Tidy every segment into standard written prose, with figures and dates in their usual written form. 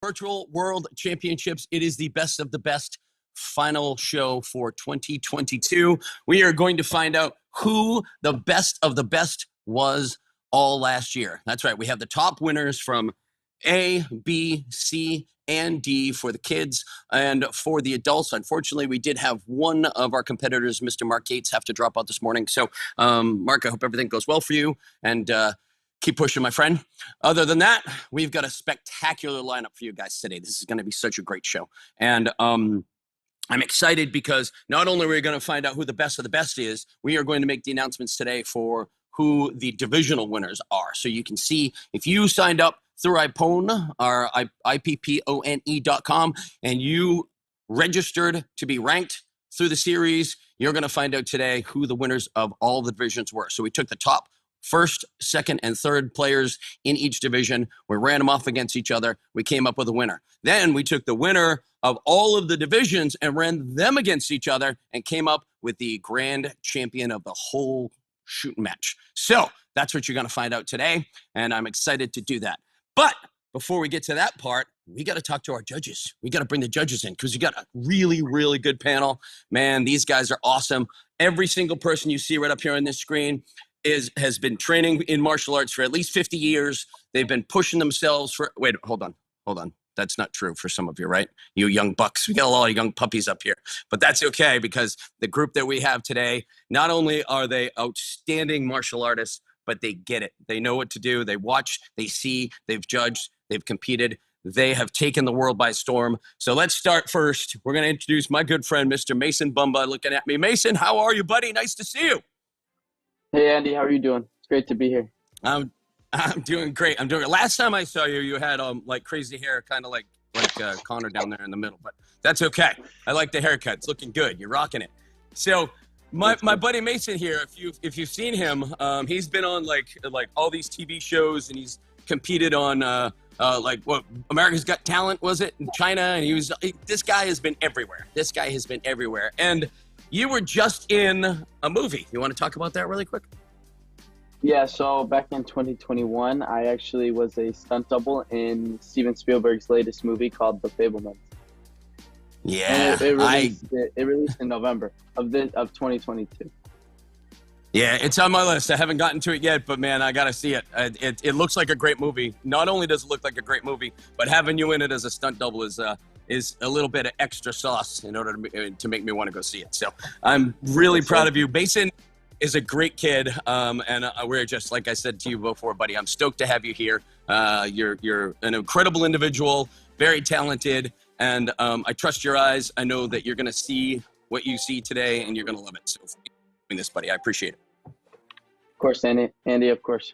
Virtual World Championships. It is the best of the best final show for 2022. We are going to find out who the best of the best was all last year. That's right. We have the top winners from A, B, C, and D for the kids and for the adults. Unfortunately, we did have one of our competitors, Mr. Mark Gates, have to drop out this morning. So, Mark, I hope everything goes well for you. And keep pushing, my friend. Other than that, we've got a spectacular lineup for you guys today. This is going to be such a great show. And I'm excited because not only are we going to find out who the best of the best is, we are going to make the announcements today for who the divisional winners are. So you can see if you signed up through iPone, or IPPONE.com, and you registered to be ranked through the series, you're going to find out today who the winners of all the divisions were. So we took the top first, second, and third players in each division. We ran them off against each other. We came up with a winner. Then we took the winner of all of the divisions and ran them against each other and came up with the grand champion of the whole shooting match. So that's what you're going to find out today, and I'm excited to do that. But before we get to that part, we got to talk to our judges. We got to bring the judges in because you got a really, really good panel. Man, these guys are awesome. Every single person you see right up here on this screen has been training in martial arts for at least 50 years. They've been pushing themselves for, wait, hold on. That's not true for some of you, right? You young bucks. We got a lot of young puppies up here, but that's okay because the group that we have today, not only are they outstanding martial artists, but they get it. They know what to do. They watch, they see, they've judged, they've competed. They have taken the world by storm. So let's start first. We're going to introduce my good friend, Mr. Mason Bumba, looking at me. Mason, how are you, buddy? Nice to see you. Hey, Andy, how are you doing? It's great to be here. I'm doing great. Last time I saw you, you had like crazy hair, kind of like Connor down there in the middle, but that's okay. I like the haircut. It's looking good. You're rocking it. So my buddy Mason here, if you've seen him, he's been on like all these TV shows, and he's competed on like what America's Got Talent, was it, in China? And this guy has been everywhere. And you were just in a movie. You want to talk about that really quick? Yeah, so back in 2021, I actually was a stunt double in Steven Spielberg's latest movie called The Fabelmans. Yeah, it released in November of 2022. Yeah, it's on my list. I haven't gotten to it yet, but man, I got to see it. It looks like a great movie. Not only does it look like a great movie, but having you in it as a stunt double is a little bit of extra sauce in order to make me want to go see it. So I'm really proud of you. Mason is a great kid, and we're just, like I said to you before, buddy, I'm stoked to have you here. You're an incredible individual, very talented, and I trust your eyes. I know that you're going to see what you see today, and you're going to love it. So for doing this, buddy, I appreciate it. Of course, Andy, of course.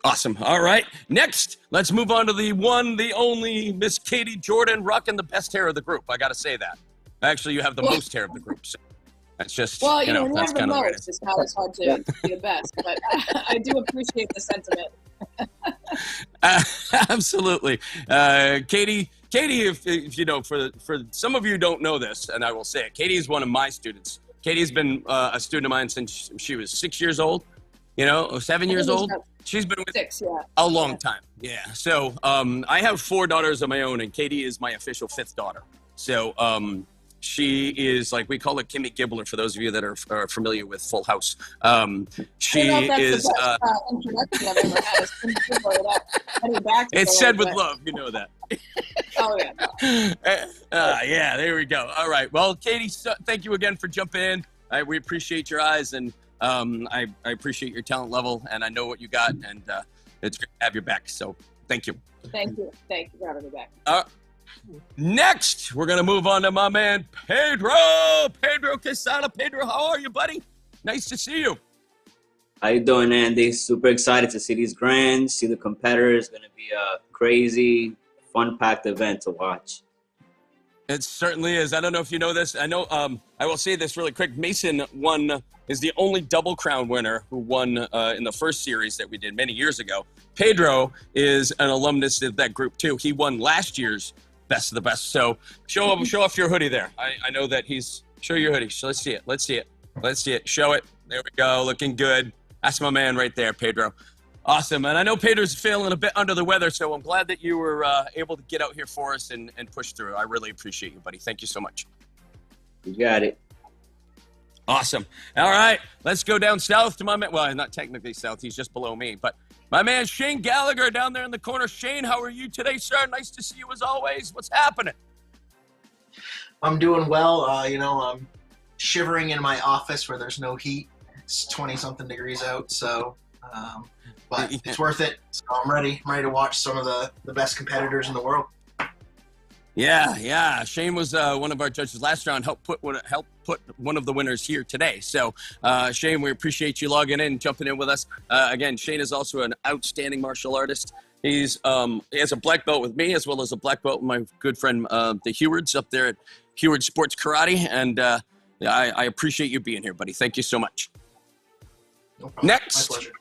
Awesome. All right. Next, let's move on to the one, the only Miss Katie Jordan, rocking the best hair of the group. I got to say that. Actually, you have the most hair of the group. So that's just, well, that's kind of the most. It's not as hard to be the best, but I do appreciate the sentiment. Absolutely. Katie, if you know, for some of you who don't know this, and I will say it, Katie is one of my students. Katie's been a student of mine since she was 6 years old, 7 years old. She's been with 6, yeah. A long time. Yeah. So I have 4 daughters of my own, and Katie is my official 5th daughter. So she is, like, we call her Kimmy Gibbler for those of you that are familiar with Full House. She is. The best, introduction I've ever had is Kimmy Gibbler. It's said with love, you know that. Oh yeah. Yeah, there we go. All right. Well, Katie, thank you again for jumping in. We appreciate your eyes, and I appreciate your talent level, and I know what you got, and it's great to have you back. So thank you. Thank you for having me back. Next, we're going to move on to my man, Pedro Quesada. Pedro, how are you, buddy? Nice to see you. How you doing, Andy? Super excited to see these grands, see the competitors. Going to be a crazy, fun-packed event to watch. It certainly is. I don't know if you know this. I know. I will say this really quick. Mason is the only Double Crown winner who won in the first series that we did many years ago. Pedro is an alumnus of that group too. He won last year's Best of the Best. So show off your hoodie there. I know that show your hoodie. So let's see it. Show it. There we go. Looking good. That's my man right there, Pedro. Awesome. And I know Peter's feeling a bit under the weather, so I'm glad that you were able to get out here for us and push through. I really appreciate you, buddy. Thank you so much. You got it. Awesome. All right, let's go down south to my man. Well, not technically south. He's just below me. But my man Shane Gallagher down there in the corner. Shane, how are you today, sir? Nice to see you as always. What's happening? I'm doing well. I'm shivering in my office where there's no heat. It's 20-something degrees out, so but it's worth it. So I'm ready. I'm ready to watch some of the best competitors in the world. Yeah. Shane was one of our judges last round. Helped put one of the winners here today. So, Shane, we appreciate you logging in, jumping in with us. Again, Shane is also an outstanding martial artist. He has a black belt with me, as well as a black belt with my good friend the Hewards up there at Heward Sports Karate. And I appreciate you being here, buddy. Thank you so much. No problem. Next, My pleasure.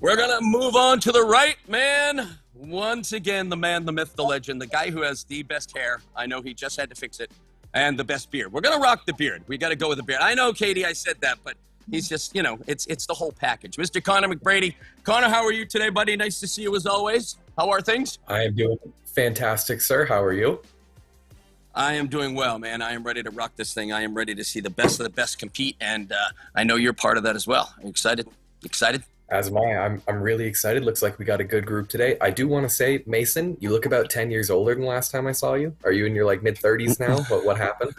we're gonna move on to the right, man. Once again, the man, the myth, the legend, the guy who has the best hair. I know he just had to fix it, and the best beard. We're gonna rock the beard. We got to go with the beard. I know, Katie, I said that, but he's just, it's the whole package. Mr. Connor McBrady. Connor, how are you today, buddy? Nice to see you as always. How are things? I am doing fantastic, sir. How are you? I am doing well, man. I am ready to rock this thing. I am ready to see the best of the best compete, and I know you're part of that as well. Are you excited? Excited? As am I. I'm really excited. Looks like we got a good group today. I do want to say, Mason, you look about 10 years older than last time I saw you. Are you in your mid-30s now? What happened?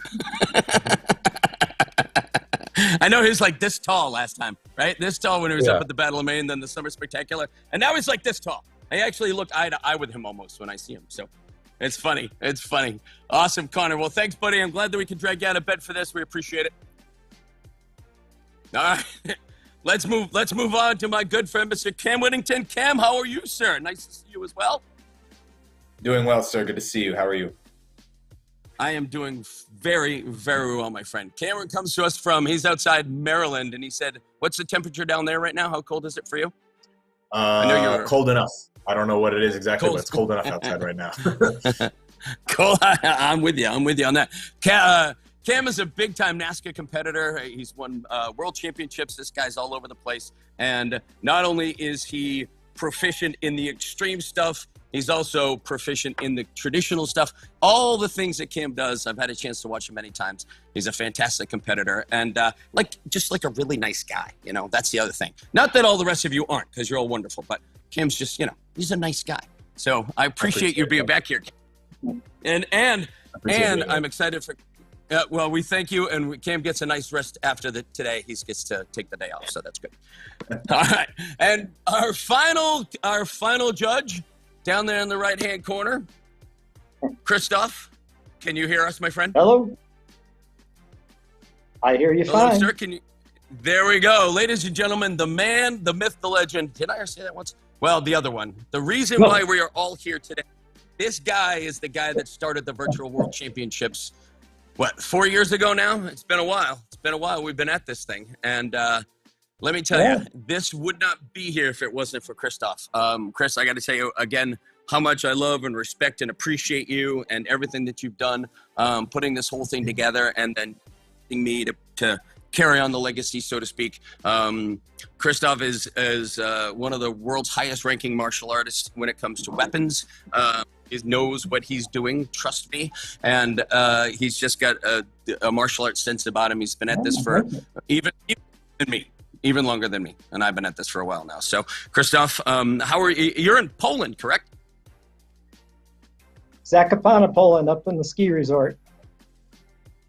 I know he was like this tall last time, right? This tall when he was up at the Battle of Maine, then the Summer Spectacular, and now he's like this tall. I actually look eye to eye with him almost when I see him. So it's funny. It's funny. Awesome, Connor. Well, thanks, buddy. I'm glad that we could drag you out of bed for this. We appreciate it. All right. Let's move on to my good friend, Mr. Cam Whittington. Cam, how are you, sir? Nice to see you as well. Doing well, sir. Good to see you. How are you? I am doing very, very well, my friend. Cameron comes to us he's outside Maryland, and he said, what's the temperature down there right now? How cold is it for you? I know you're cold enough. I don't know what it is exactly, but it's cold enough outside right now. Cool. I'm with you. I'm with you on that. Cam is a big-time NASCAR competitor. He's won world championships. This guy's all over the place. And not only is he proficient in the extreme stuff, he's also proficient in the traditional stuff. All the things that Cam does, I've had a chance to watch him many times. He's a fantastic competitor and just like a really nice guy. That's the other thing. Not that all the rest of you aren't, because you're all wonderful, but Cam's just, he's a nice guy. So I appreciate you being back here. And I'm excited for... well, we thank you, and Cam gets a nice rest after today. He gets to take the day off, so that's good. All right, and our final judge down there in the right-hand corner, Christoph. Can you hear us, my friend? Hello. I hear you Hello, fine. sir. There we go, ladies and gentlemen. The man, the myth, the legend. Did I ever say that once? Well, the other one. The reason why we are all here today. This guy is the guy that started the Virtual World Championships. 4 years ago now? It's been a while. We've been at this thing. And let me tell you, this would not be here if it wasn't for Christoph. Chris, I got to tell you again how much I love and respect and appreciate you and everything that you've done, putting this whole thing together and then me to carry on the legacy, so to speak. Christoph is one of the world's highest ranking martial artists when it comes to weapons. He knows what he's doing, trust me. And he's just got a martial arts sense about him. He's been at this for even longer than me. And I've been at this for a while now. So, Christoph, how are you? You're in Poland, correct? Zakopane, Poland, up in the ski resort.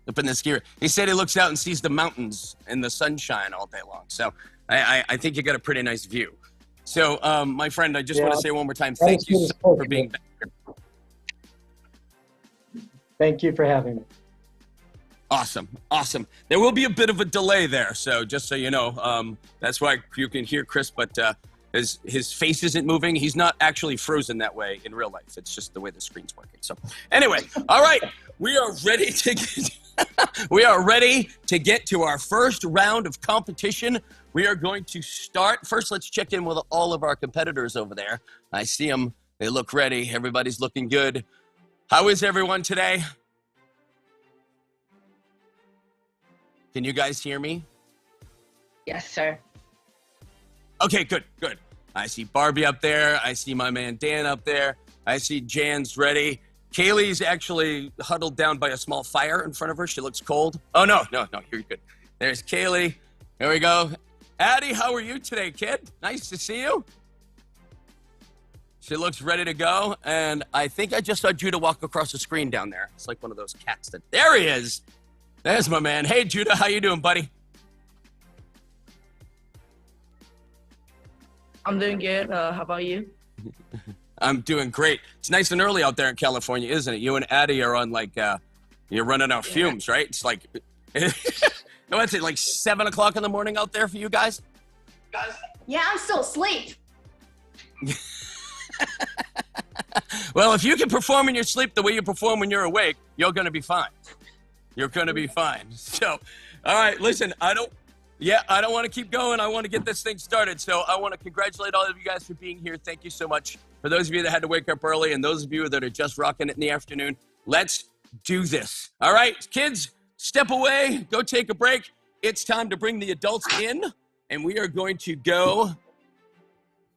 Up in the ski. He said he looks out and sees the mountains and the sunshine all day long. So, I think you got a pretty nice view. So, my friend, I just want to say one more time, thank you so much for being back here. Thank you for having me. Awesome. There will be a bit of a delay there, so just so you know, that's why you can hear Chris, but his face isn't moving. He's not actually frozen that way in real life. It's just the way the screen's working. So anyway, all right, we are ready to get to our first round of competition. We are going to start. First, let's check in with all of our competitors over there. I see them. They look ready. Everybody's looking good. How is everyone today? Can you guys hear me? Yes, sir. Okay, good. I see Barbie up there. I see my man Dan up there. I see Jan's ready. Kaylee's actually huddled down by a small fire in front of her. She looks cold. Oh, no, you're good. There's Kaylee. There we go. Addie, how are you today, kid? Nice to see you. She looks ready to go. And I think I just saw Judah walk across the screen down there. It's like one of those cats that, there he is. There's my man. Hey, Judah, how you doing, buddy? I'm doing good. How about you? I'm doing great. It's nice and early out there in California, isn't it? You and Addie are on you're running out fumes, right? It's like, what's it, like 7 o'clock in the morning out there for you guys? Yeah, I'm still asleep. Well, if you can perform in your sleep the way you perform when you're awake, you're going to be fine. You're going to be fine. So, all right, listen, I don't want to keep going. I want to get this thing started. So I want to congratulate all of you guys for being here. Thank you so much. For those of you that had to wake up early and those of you that are just rocking it in the afternoon, let's do this. All right, kids, step away, go take a break. It's time to bring the adults in, and we are going to go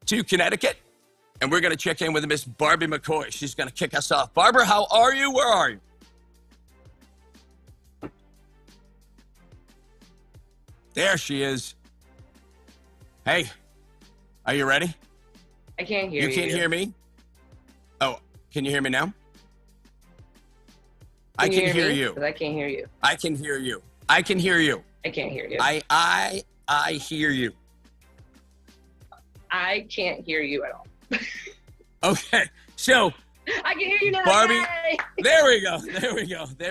to Connecticut, and we're going to check in with Miss Barbie McCoy. She's going to kick us off. Barbara, how are you? Where are you? There she is. Hey, are you ready? I can't hear you. You can't hear me? Oh, can you hear me now? I can hear you. I can't hear you. I can hear you. I can hear you. I can't hear you. I hear you. I can't hear you at all. Okay, so I can hear you now. Barbie, Yay! there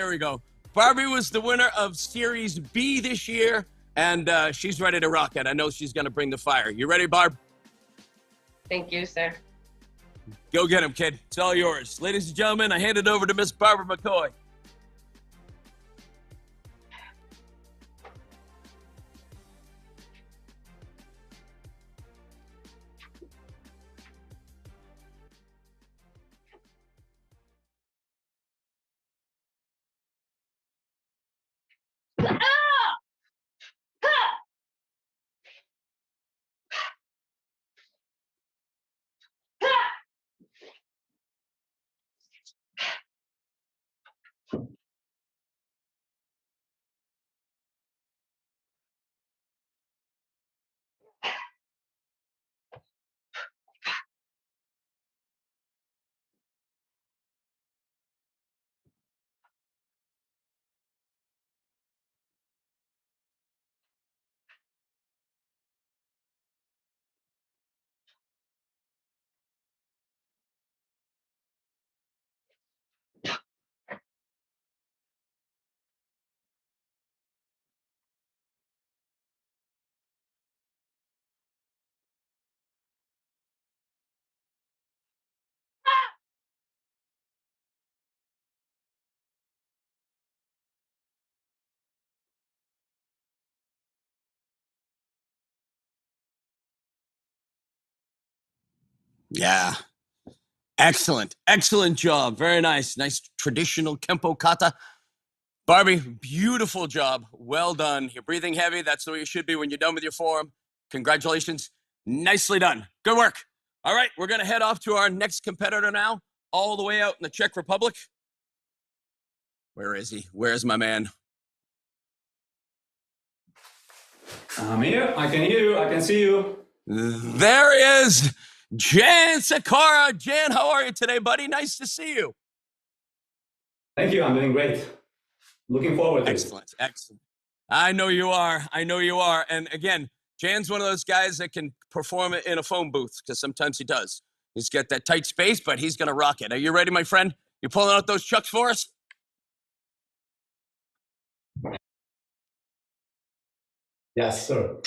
we go. Barbie was the winner of Series B this year, and she's ready to rock it. I know she's going to bring the fire. You ready, Barb? Thank you, sir. Go get him, kid. It's all yours. Ladies and gentlemen, I hand it over to Miss Barbara McCoy. Yeah. Excellent. Excellent job. Very nice. Nice traditional Kempo kata. Barbie, beautiful job. Well done. You're breathing heavy. That's the way you should be when you're done with your form. Congratulations. Nicely done. Good work. All right, we're going to head off to our next competitor now, all the way out in the Czech Republic. Where is he? Where's my man? I'm here. I can hear you. I can see you. There he is. Jan Sakara. Jan, how are you today, buddy? Nice to see you. Thank you. I'm doing great. Looking forward to it. Excellent. Excellent. I know you are. I know you are. And again, Jan's one of those guys that can perform it in a phone booth because sometimes he does. He's got that tight space, but he's going to rock it. Are you ready, my friend? You pulling out those chucks for us? Yes, sir.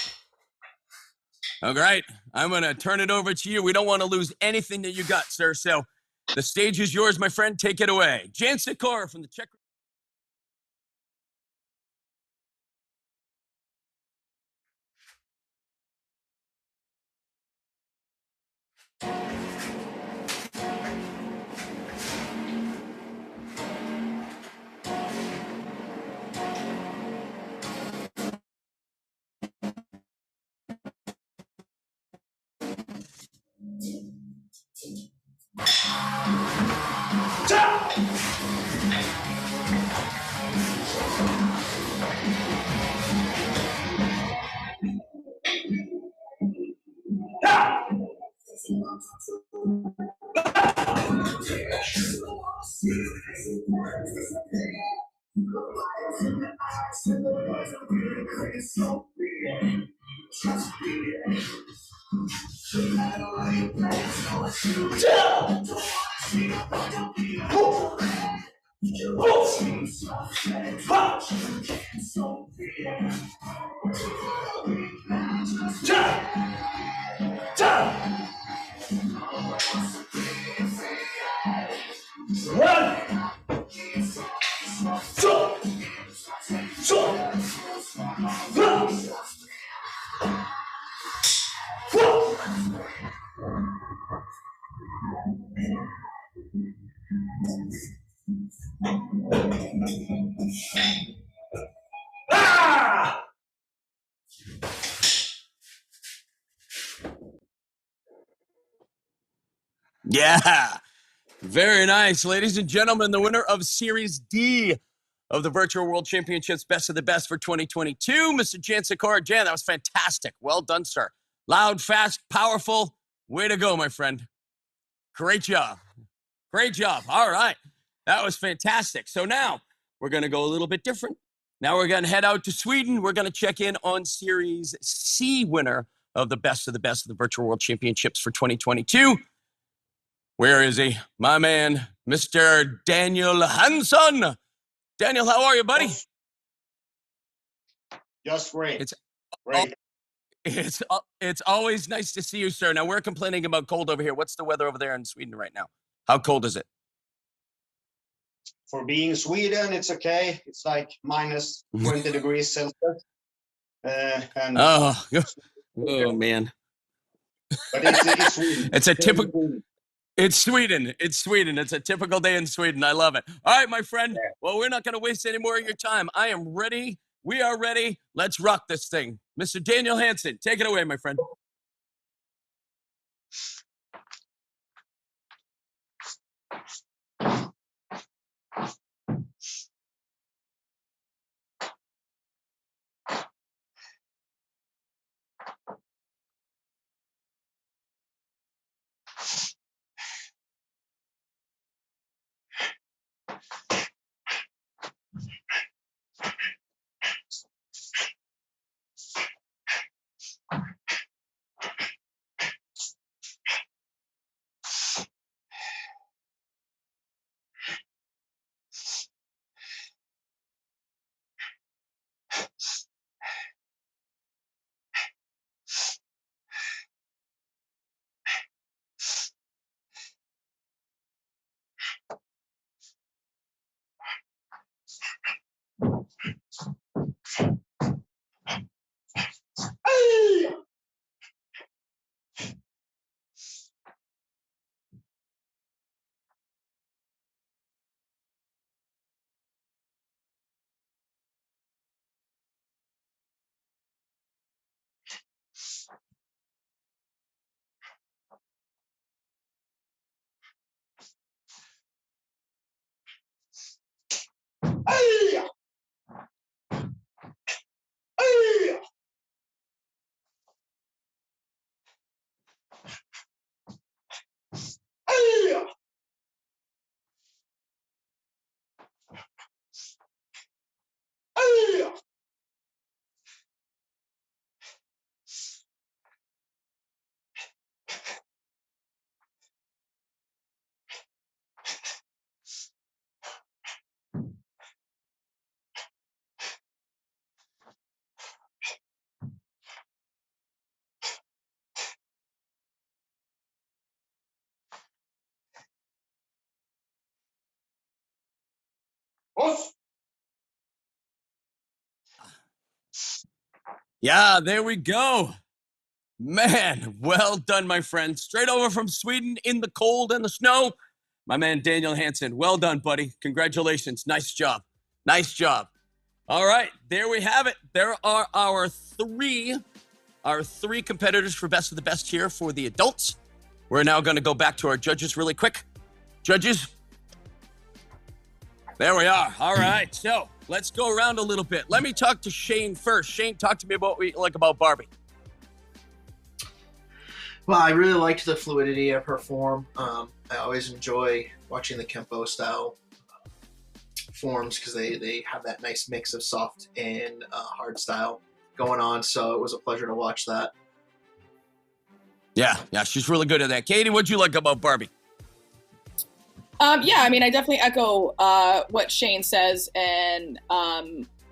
All right. I'm going to turn it over to you. We don't want to lose anything that you got, sir. So the stage is yours, my friend. Take it away. Jan Sikora from the Czech. Yeah. Very nice. Ladies and gentlemen, the winner of Series D of the Virtual World Championships Best of the Best for 2022, Mr. Jan Sikora. Jan, that was fantastic. Well done, sir. Loud, fast, powerful. Way to go, my friend. Great job. Great job. All right. That was fantastic. So now we're going to go a little bit different. Now we're going to head out to Sweden. We're going to check in on Series C winner of the Best of the Virtual World Championships for 2022. Where is he? My man, Mr. Daniel Hansson. Daniel, how are you, buddy? Just great. It's always nice to see you, sir. Now, we're complaining about cold over here. What's the weather over there in Sweden right now? How cold is it? For being Sweden, it's okay. It's like minus 20 degrees Celsius. Oh, man. But it's Sweden. It's a typical... It's Sweden. It's Sweden. It's a typical day in Sweden. I love it. All right, my friend. Well, we're not going to waste any more of your time. I am ready. We are ready. Let's rock this thing. Mr. Daniel Hansson, take it away, my friend. Yeah, there we go. Man, well done, my friend. Straight over from Sweden in the cold and the snow. My man, Daniel Hansson. Well done, buddy. Congratulations. Nice job. Nice job. All right, there we have it. There are our three competitors for Best of the Best here for the adults. We're now going to go back to our judges really quick. Judges. There we are. All right, so let's go around a little bit. Let me talk to Shane first. Shane, talk to me about what you like about Barbie. Well, I really liked the fluidity of her form. I always enjoy watching the Kempo style forms because they have that nice mix of soft and hard style going on. So it was a pleasure to watch that. Yeah, she's really good at that. Katie, what'd you like about Barbie? Yeah, I mean, I definitely echo what Shane says, and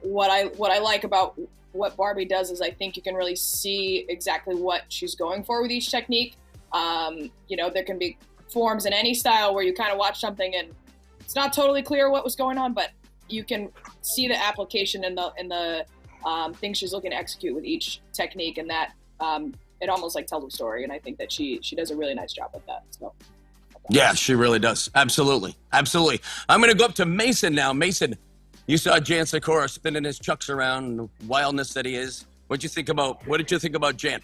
what I like about what Barbie does is I think you can really see exactly what she's going for with each technique. There can be forms in any style where you kind of watch something and it's not totally clear what was going on, but you can see the application in the things she's looking to execute with each technique, and that it almost like tells a story. And I think that she does a really nice job with that. So. Yeah, she really does. Absolutely. I'm going to go up to Mason now. Mason, you saw Jan Sikora spinning his chucks around and the wildness that he is. What did you think about Jan?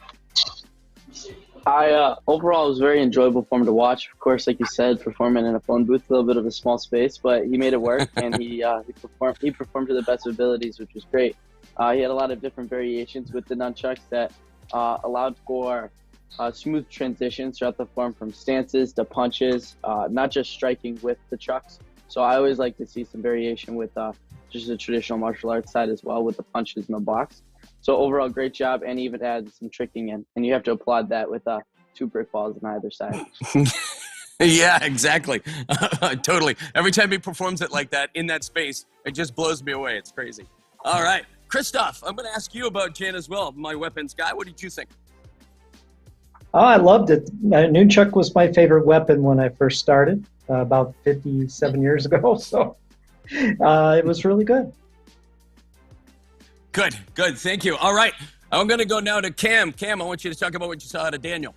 Overall, it was a very enjoyable for him to watch. Of course, like you said, performing in a phone booth, a little bit of a small space, but he made it work, and he performed to the best of abilities, which was great. He had a lot of different variations with the nunchucks that allowed for smooth transitions throughout the form, from stances to punches, not just striking with the chucks. So I always like to see some variation with just the traditional martial arts side as well, with the punches in the box. So overall, great job, and even added some tricking in. And you have to applaud that with 2 brick balls on either side. Yeah, exactly. Totally. Every time he performs it like that in that space, it just blows me away. It's crazy. All right. Christoph, I'm going to ask you about Jan as well, my weapons guy. What did you think? Oh, I loved it. Nunchuck was my favorite weapon when I first started about 57 years ago. So it was really good. Good. Thank you. All right. I'm going to go now to Cam. Cam, I want you to talk about what you saw out of Daniel.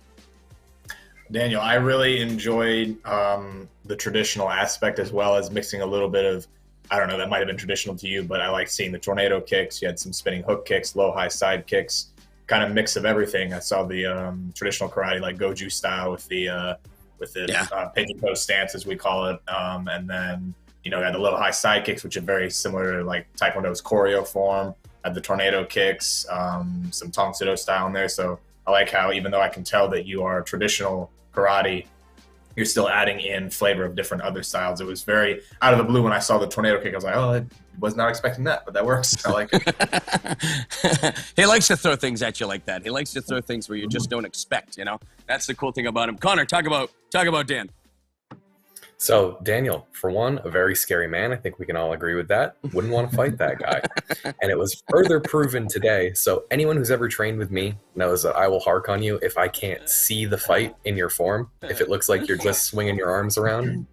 Daniel, I really enjoyed the traditional aspect, as well as mixing a little bit of, I don't know, that might have been traditional to you, but I like seeing the tornado kicks. You had some spinning hook kicks, low, high side kicks, kind of mix of everything. I saw the traditional karate, like Goju style, with the pinky toe stance, as we call it. And then, you had the little high side kicks, which are very similar to like Taekwondo's choreo form. Had the tornado kicks, some Tong Sudo style in there. So I like how, even though I can tell that you are traditional karate, you're still adding in flavor of different other styles. It was very out of the blue when I saw the tornado kick. I was like, oh, I was not expecting that, but that works. I like it. He likes to throw things at you like that. He likes to throw things where you just don't expect, That's the cool thing about him. Connor, talk about Dan. So, Daniel, for one, a very scary man. I think we can all agree with that. Wouldn't want to fight that guy. And it was further proven today. So anyone who's ever trained with me knows that I will hark on you if I can't see the fight in your form, if it looks like you're just swinging your arms around.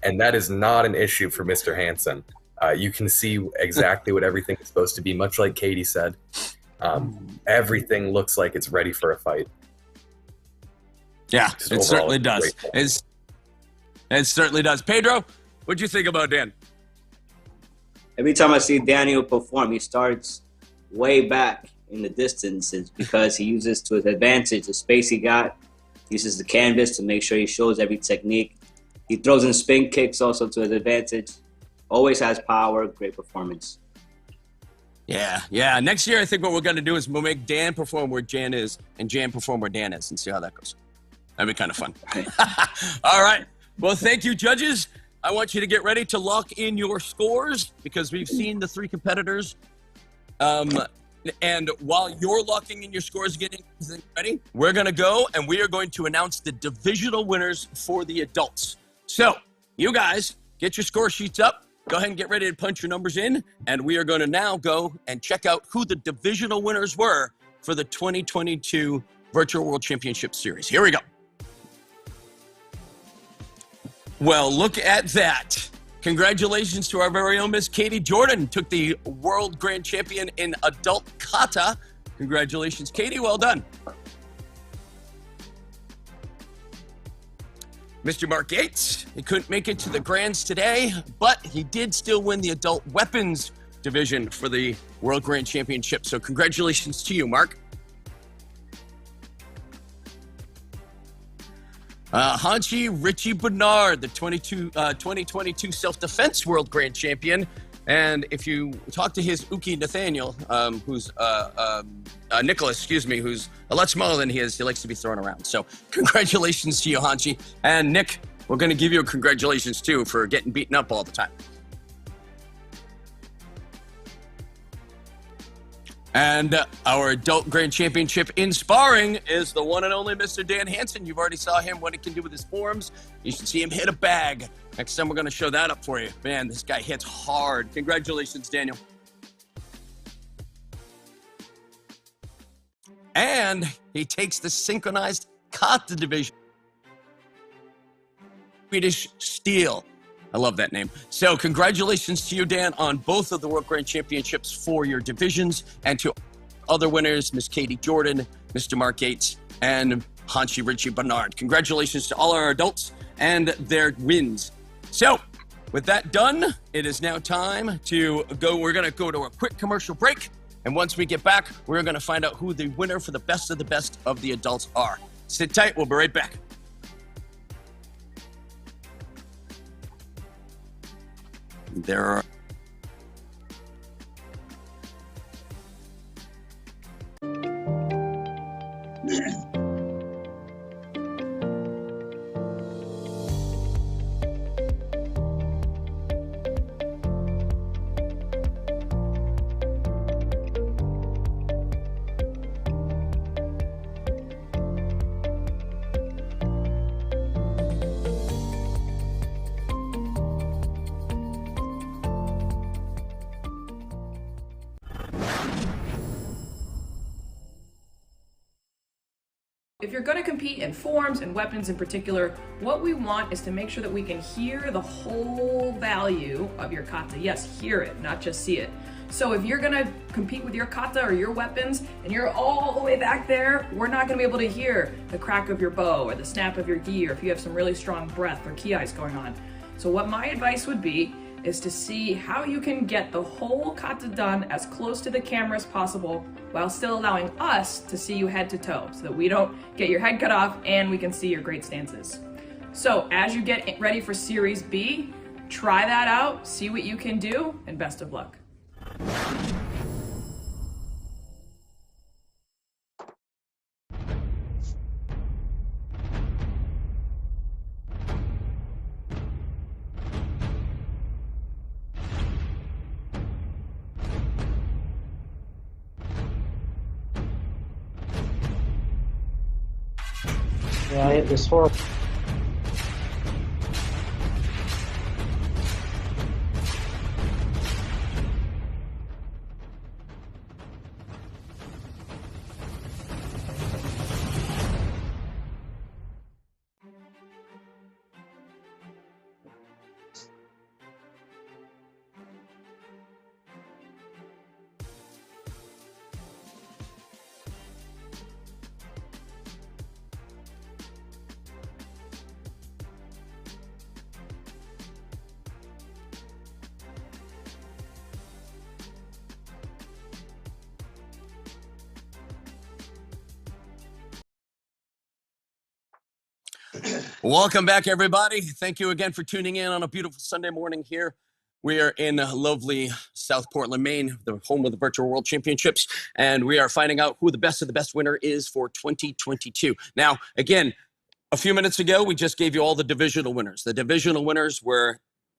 And that is not an issue for Mr. Hansen. You can see exactly what everything is supposed to be, much like Katie said. Everything looks like it's ready for a fight. Yeah, it certainly does. It certainly does. Pedro, what'd you think about Dan? Every time I see Daniel perform, he starts way back in the distance. It's because he uses to his advantage the space he got, uses the canvas to make sure he shows every technique. He throws in spin kicks also to his advantage. Always has power, great performance. Yeah. Next year, I think what we're going to do is we'll make Dan perform where Jan is and Jan perform where Dan is and see how that goes. That'd be kind of fun. All right. Well, thank you, judges. I want you to get ready to lock in your scores because we've seen the 3 competitors. And while you're locking in your scores, getting ready, we're going to go and we are going to announce the divisional winners for the adults. So you guys get your score sheets up. Go ahead and get ready to punch your numbers in. And we are going to now go and check out who the divisional winners were for the 2022 Virtual World Championship Series. Here we go. Well, look at that. Congratulations to our very own Miss Katie Jordan, took the World Grand Champion in Adult Kata. Congratulations, Katie. Well done. Mr. Mark Gates, he couldn't make it to the Grands today, but he did still win the Adult Weapons Division for the World Grand Championship. So congratulations to you, Mark. Hanchi Richie Bernard, the 2022 Self-Defense World Grand Champion. And if you talk to his Uki Nathaniel, who's Nicholas, excuse me, who's a lot smaller than he is, he likes to be thrown around. So congratulations to you, Hanchi. And Nick, we're going to give you a congratulations too for getting beaten up all the time. And our adult grand championship in sparring is the one and only Mr. Dan Hansen. You've already saw him, what he can do with his forms. You should see him hit a bag. Next time we're going to show that up for you. Man, this guy hits hard. Congratulations, Daniel. And he takes the synchronized kata division. Swedish Steel. I love that name. So congratulations to you, Dan, on both of the World Grand Championships for your divisions, and to other winners, Miss Katie Jordan, Mr. Mark Gates, and Hanchi Richie Bernard. Congratulations to all our adults and their wins. So with that done, it is now time to go. We're going to go to a quick commercial break. And once we get back, we're going to find out who the winner for the best of the adults are. Sit tight. We'll be right back. There are If you're going to compete in forms and weapons in particular, what we want is to make sure that we can hear the whole value of your kata. Yes, hear it, not just see it. So if you're going to compete with your kata or your weapons and you're all the way back there, we're not going to be able to hear the crack of your bow or the snap of your gi, or if you have some really strong breath or ki-eyes going on. So what my advice would be is to see how you can get the whole kata done as close to the camera as possible while still allowing us to see you head to toe, so that we don't get your head cut off and we can see your great stances. So as you get ready for Series B, try that out, see what you can do, and best of luck. Yeah, I hit this horrible. Welcome back, everybody. Thank you again for tuning in on a beautiful Sunday morning here. We are in lovely South Portland, Maine, the home of the Virtual World Championships, and we are finding out who the best of the best winner is for 2022. Now, again, a few minutes ago, we just gave you all the divisional winners. The divisional winners were,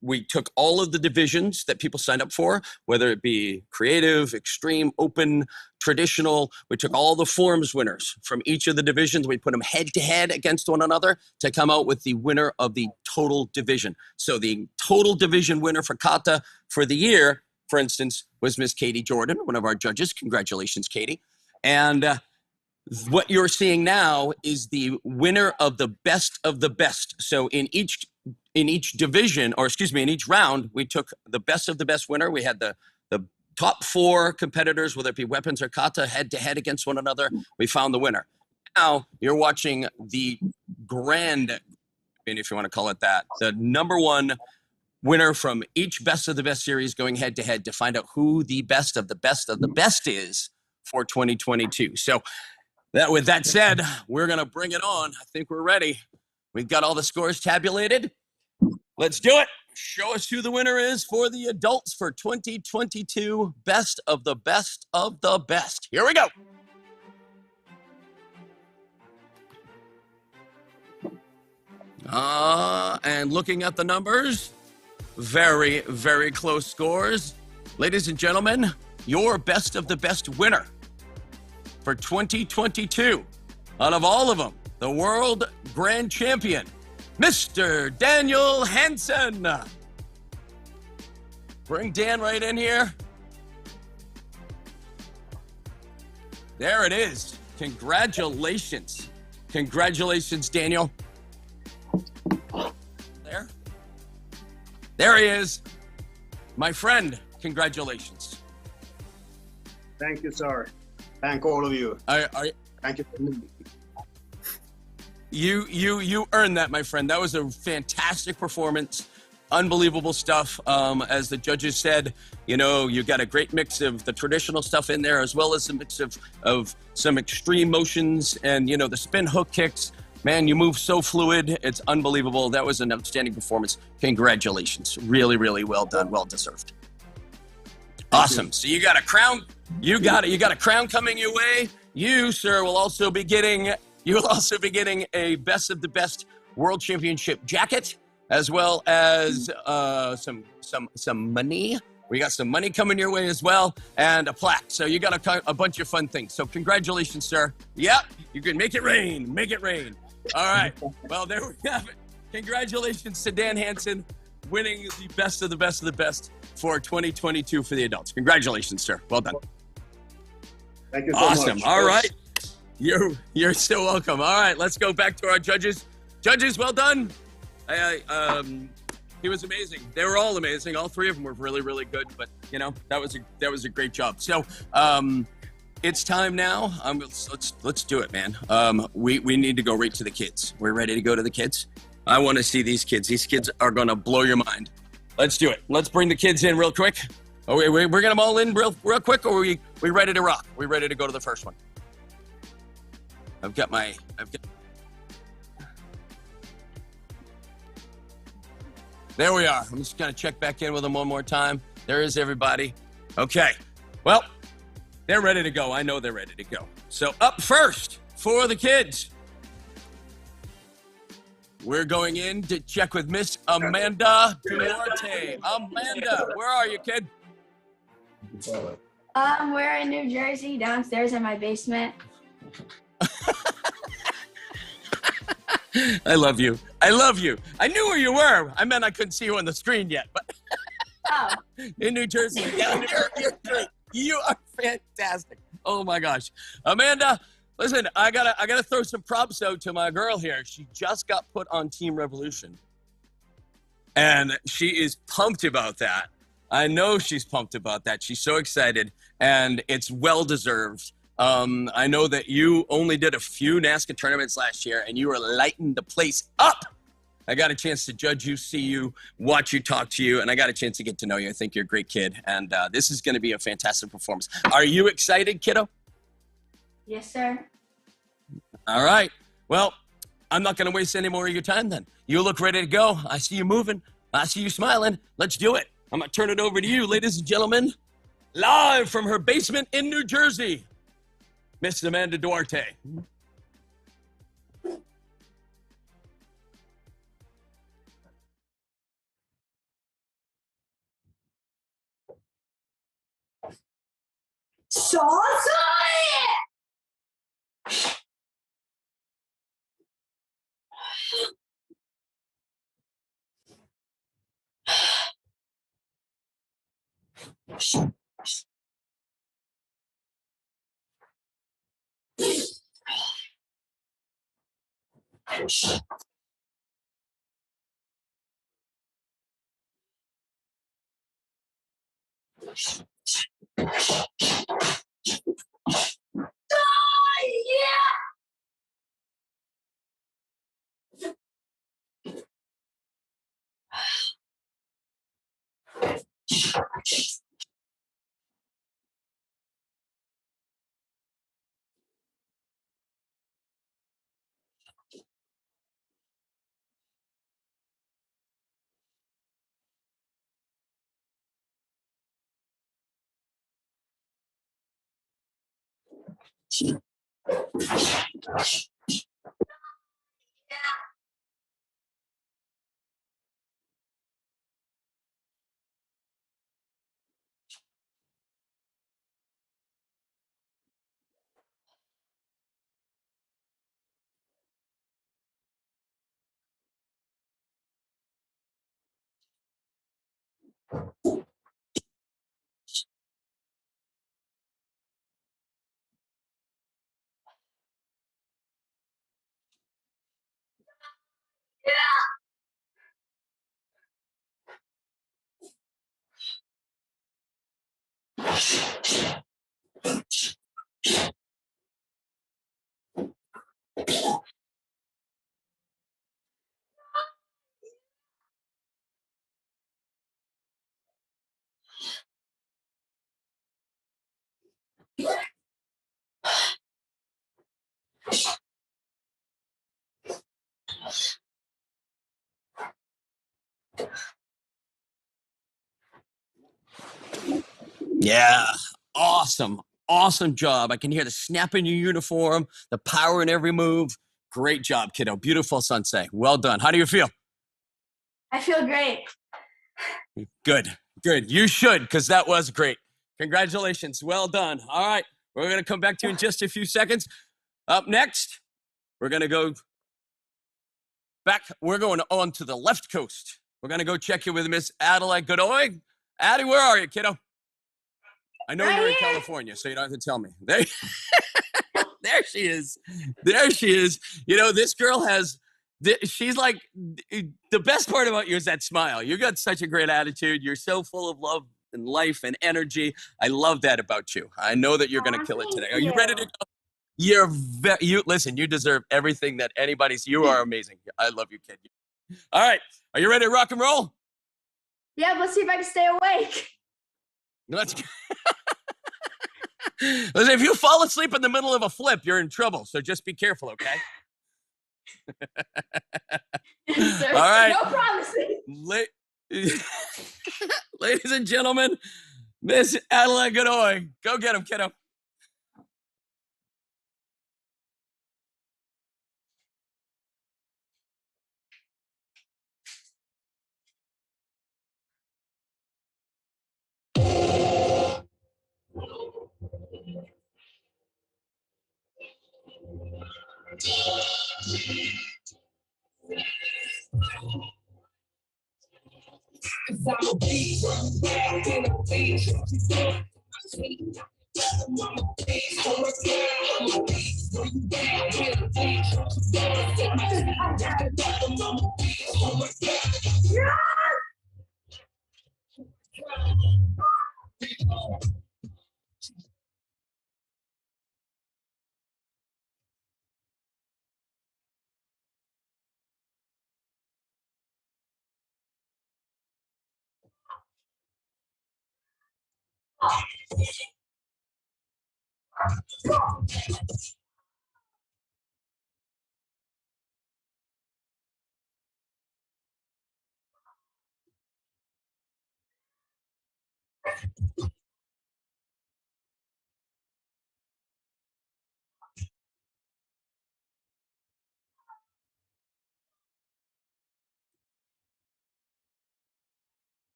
we took all of the divisions that people signed up for, whether it be creative, extreme, open, traditional. We took all the forms winners from each of the divisions. We put them head to head against one another to come out with the winner of the total division. So the total division winner for kata for the year, for instance, was Miss Katie Jordan, one of our judges. Congratulations, Katie. And what you're seeing now is the winner of the best of the best. So in each division, or excuse me, in each round, we took the best of the best winner. We had the top four competitors, whether it be weapons or kata, head to head against one another. We found the winner. Now you're watching the grand, if you want to call it that, the number one winner from each best of the best series going head to head to find out who the best of the best of the best is for 2022. So with that said, we're going to bring it on. I think we're ready. We've got all the scores tabulated. Let's do it. show us who the winner is for the adults for 2022 Best of the Best of the Best. Here we go. And looking at the numbers, very, very close scores. Ladies and gentlemen, your Best of the Best winner for 2022, out of all of them, the world grand champion, Mr. Daniel Hansen. Bring Dan right in here. There it is. Congratulations. Congratulations, Daniel. There he is. My friend, congratulations. Thank you, sir. Thank all of you. Thank you for me. You earned that, my friend. That was a fantastic performance. Unbelievable stuff. As the judges said, you know, you got a great mix of the traditional stuff in there, as well as a mix of some extreme motions and, you know, the spin hook kicks. Man, you move so fluid. It's unbelievable. That was an outstanding performance. Congratulations. Really, really well done. Well deserved. Awesome. So you got a crown. You got a crown coming your way. You, sir, will also be getting a Best of the Best World Championship jacket, as well as some money. We got some money coming your way as well, and a plaque. So you got a bunch of fun things. So congratulations, sir. Yep, you can make it rain. Make it rain. All right. Well, there we have it. Congratulations to Dan Hansen, winning the Best of the Best of the Best for 2022 for the adults. Congratulations, sir. Well done. Thank you so awesome. much. All right. You're so welcome. All right, let's go back to our judges. Judges, well done. He was amazing. They were all amazing. All three of them were really, really good. But you know, that was a great job. So it's time now. Let's do it, man. We need to go right to the kids. We're ready to go to the kids. I want to see these kids. These kids are gonna blow your mind. Let's do it. Let's bring the kids in real quick. Oh, we're getting them all in real quick, or we ready to rock? We ready to go to the first one? There we are. I'm just going to check back in with them one more time. There is everybody. Okay. Well, they're ready to go. I know they're ready to go. So up first for the kids, we're going in to check with Miss Amanda Duarte. Amanda, where are you, kid? We're in New Jersey, downstairs in my basement. I love you. I love you. I knew where you were. I meant I couldn't see you on the screen yet, but in New Jersey. Yeah, you're great. You are fantastic. Oh my gosh. Amanda, listen, I gotta throw some props out to my girl here. She just got put on Team Revolution. And she is pumped about that. I know she's pumped about that. She's so excited, and it's well deserved. I know that you only did a few NASCAR tournaments last year, and you were lighting the place up. I got a chance to judge you, see you, watch you, talk to you, and I got a chance to get to know you. I think you're a great kid, and this is going to be a fantastic performance. Are you excited, kiddo? Yes, sir. All right. Well, I'm not going to waste any more of your time then. You look ready to go. I see you moving. I see you smiling. Let's do it. I'm going to turn it over to you, ladies and gentlemen. Live from her basement in New Jersey, Miss Amanda Duarte. Yeah, awesome. Awesome job. I can hear the snap in your uniform, the power in every move. Great job, kiddo. Beautiful sensei. Well done. How do you feel? I feel great. Good. Good. You should, because that was great. Congratulations. Well done. All right. We're going to come back to you in just a few seconds. Up next, we're going to go back. We're going on to the left coast. We're going to go check in with Miss Adelaide Godoy. Addie, where are you, kiddo? I know you're in California, so you don't have to tell me. There, there she is. There she is. You know, this girl has, she's like, the best part about you is that smile. You got such a great attitude. You're so full of love and life and energy. I love that about you. I know that you're going to kill it today. Are you ready to go? You listen, you deserve everything that anybody's, you are amazing. I love you, kid. All right. Are you ready to rock and roll? Yeah, let's see if I can stay awake. Let's Listen, if you fall asleep in the middle of a flip, you're in trouble. So just be careful, okay? Sir, all right. No promises. Ladies and gentlemen, Miss Adelaide Godoy. Go get him, kiddo.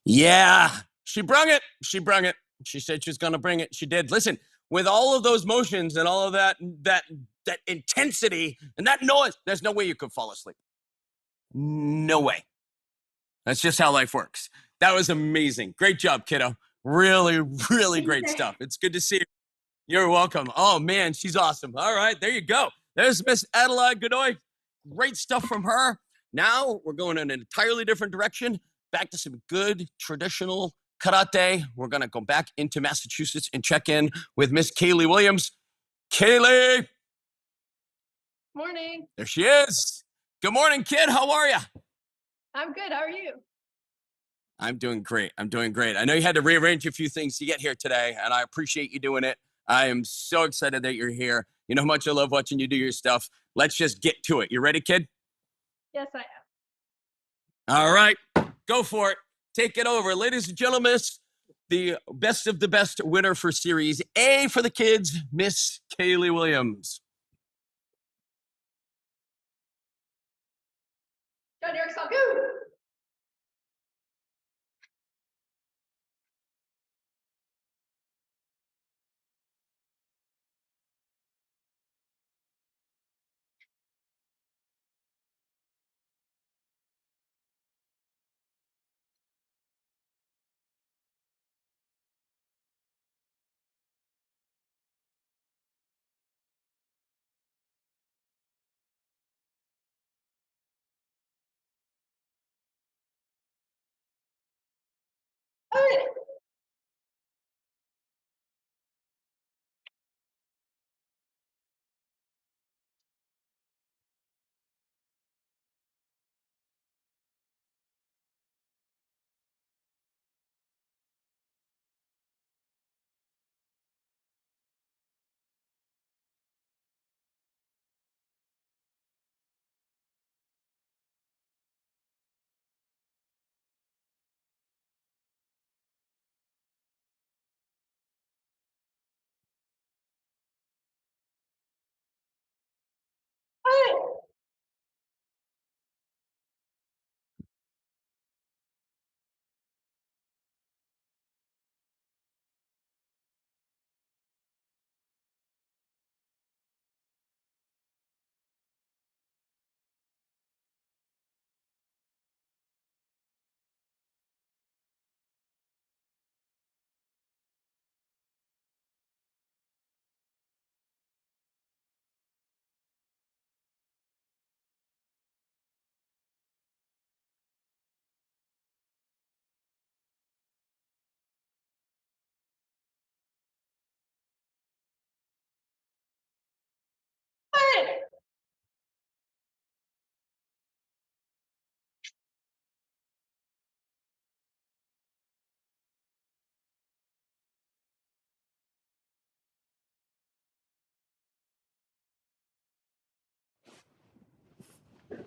Yeah, she brung it. She brung it. She said she was going to bring it. She did. Listen, with all of those motions and all of that intensity and that noise, there's no way you could fall asleep. No way. That's just how life works. That was amazing. Great job, kiddo. Really, really great stuff. It's good to see you. You're welcome. Oh, man, she's awesome. All right, there you go. There's Miss Adelaide Godoy. Great stuff from her. Now we're going in an entirely different direction. Back to some good traditional karate. We're going to go back into Massachusetts and check in with Miss Kaylee Williams. Kaylee! Morning. There she is. Good morning, kid. How are you? I'm good. How are you? I'm doing great. I'm doing great. I know you had to rearrange a few things to get here today, and I appreciate you doing it. I am so excited that you're here. You know how much I love watching you do your stuff. Let's just get to it. You ready, kid? Yes, I am. All right. Go for it. Take it over. Ladies and gentlemen, the best of the best winner for Series A for the kids, Miss Kaylee Williams. John Eric Salgu.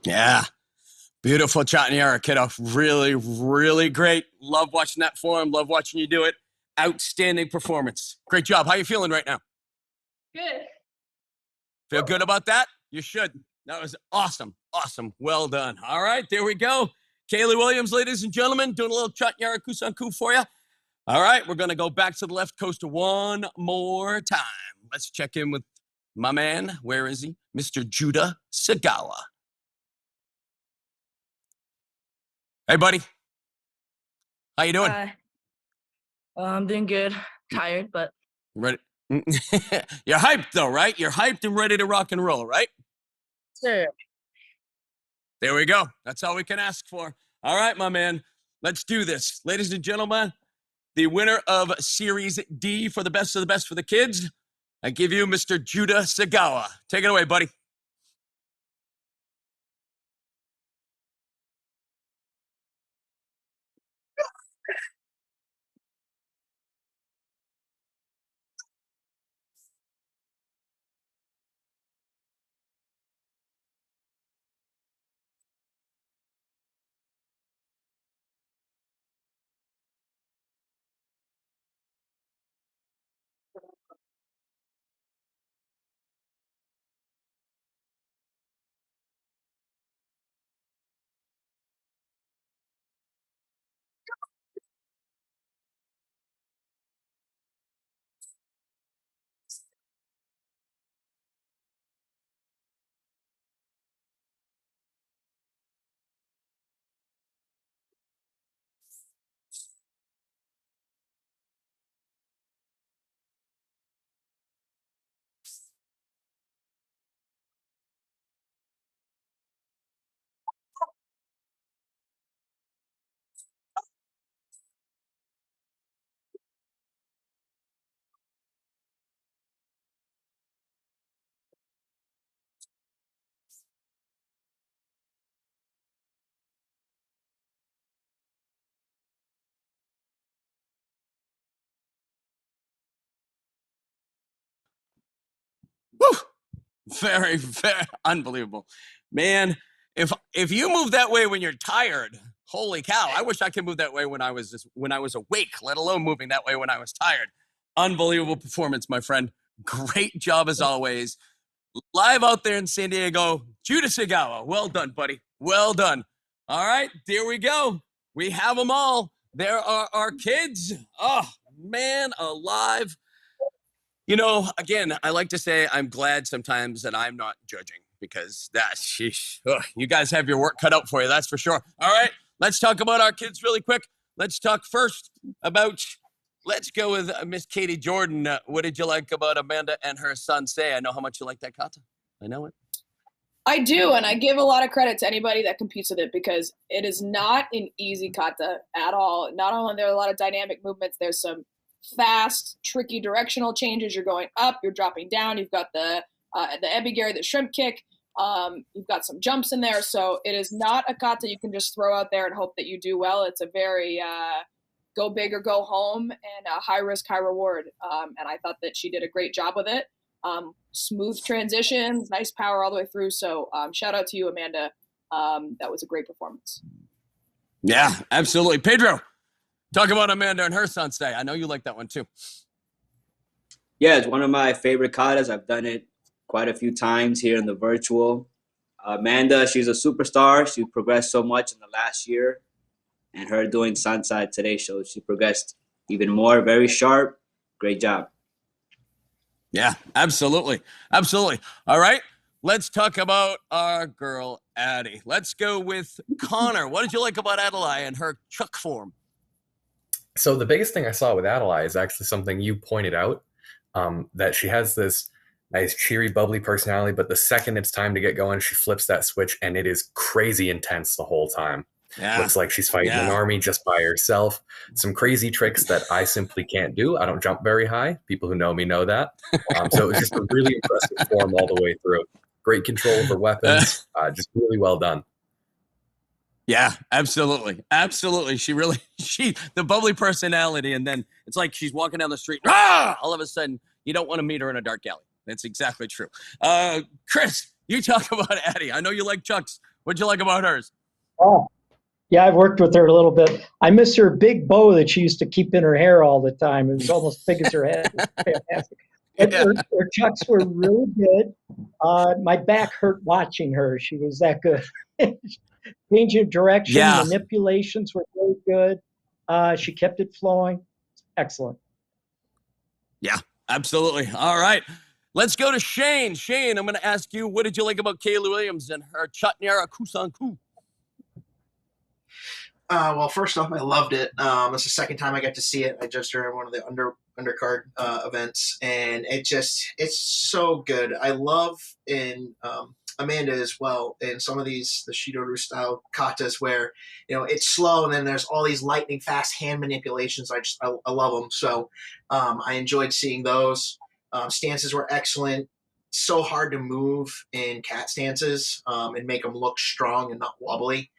Yeah. Beautiful Chattanooga, kiddo. Really, really great. Love watching that form. Love watching you do it. Outstanding performance. Great job. How you feeling right now? Good. Feel good about that? You should. That was awesome. Awesome. Well done. All right, there we go. Kaylee Williams, ladies and gentlemen, doing a little Chattanooga Kusanku for you. All right, we're going to go back to the left coast one more time. Let's check in with my man. Where is he? Mr. Judah Sagawa. Hey, buddy. How you doing? I'm doing good. Tired, but Ready? You're hyped, though, right? You're hyped and ready to rock and roll, right? sure. There we go. That's all we can ask for. All right, my man. Let's do this. Ladies and gentlemen, the winner of Series D for the best of the best for the kids, I give you Mr. Judah Sagawa. Take it away, buddy. Woo! Very, very unbelievable, man. If you move that way when you're tired, holy cow! I wish I could move that way when I was awake. Let alone moving that way when I was tired. Unbelievable performance, my friend. Great job as always. Live out there in San Diego, Judah Segawa. Well done, buddy. Well done. All right, there we go. We have them all. There are our kids. Oh man, alive. You know, again, I like to say I'm glad sometimes that I'm not judging because you guys have your work cut out for you, that's for sure. All right, let's talk about our kids really quick. Let's talk first about, let's go with Miss Katie Jordan. What did you like about Amanda and her son Say? I know how much you like that kata. I know it. I do, and I give a lot of credit to anybody that competes with it because it is not an easy kata at all. Not only are there a lot of dynamic movements, there's some fast, tricky directional changes. You're going up, you're dropping down. You've got the ebigiri, the shrimp kick. You've got some jumps in there. So it is not a kata you can just throw out there and hope that you do well. It's a very go big or go home and high risk, high reward. And I thought that she did a great job with it. Smooth transitions, nice power all the way through. So shout out to you, Amanda. That was a great performance. Yeah, absolutely. Pedro, talk about Amanda and her son Say. I know you like that one too. Yeah, it's one of my favorite katas. I've done it quite a few times here in the virtual. Amanda, she's a superstar. She progressed so much in the last year. And her doing Sansai today shows she progressed even more. Very sharp. Great job. Yeah, absolutely. Absolutely. All right, let's talk about our girl, Addie. Let's go with Connor. What did you like about Adelaide and her chuck form? So the biggest thing I saw with Adelaide is actually something you pointed out, that she has this nice, cheery, bubbly personality, but the second it's time to get going, she flips that switch, and it is crazy intense the whole time. Yeah. Looks like she's fighting an army just by herself. Some crazy tricks that I simply can't do. I don't jump very high. People who know me know that. So it was just a really impressive form all the way through. Great control over weapons. Just really well done. Yeah, absolutely. Absolutely. The bubbly personality, and then it's like she's walking down the street. All of a sudden, you don't want to meet her in a dark alley. That's exactly true. Chris, you talk about Addie. I know you like chucks. What'd you like about hers? Oh, yeah, I've worked with her a little bit. I miss her big bow that she used to keep in her hair all the time. It was almost big as her head. It was fantastic. But her chucks were really good. My back hurt watching her. She was that good. Changing direction, manipulations were really good. She kept it flowing. Excellent. Yeah, absolutely. All right. Let's go to Shane. Shane, I'm going to ask you, what did you like about Kayla Williams and her Chatnyara Kusanku? Well, first off, I loved it. It's the second time I got to see it. I just during one of the undercard events, and it's so good. I love in Amanda as well in some of the Shidoru style katas where it's slow and then there's all these lightning fast hand manipulations. I love them. So I enjoyed seeing those. Stances were excellent. So hard to move in cat stances and make them look strong and not wobbly.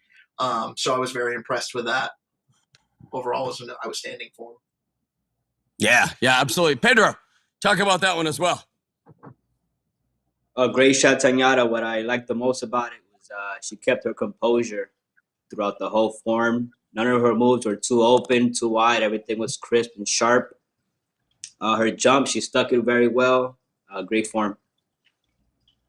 So I was very impressed with that. Overall, it was an outstanding form. Yeah, absolutely. Pedro, talk about that one as well. Great shot, Tanyata. What I liked the most about it was she kept her composure throughout the whole form. None of her moves were too open, too wide. Everything was crisp and sharp. Her jump, she stuck it very well. Great form.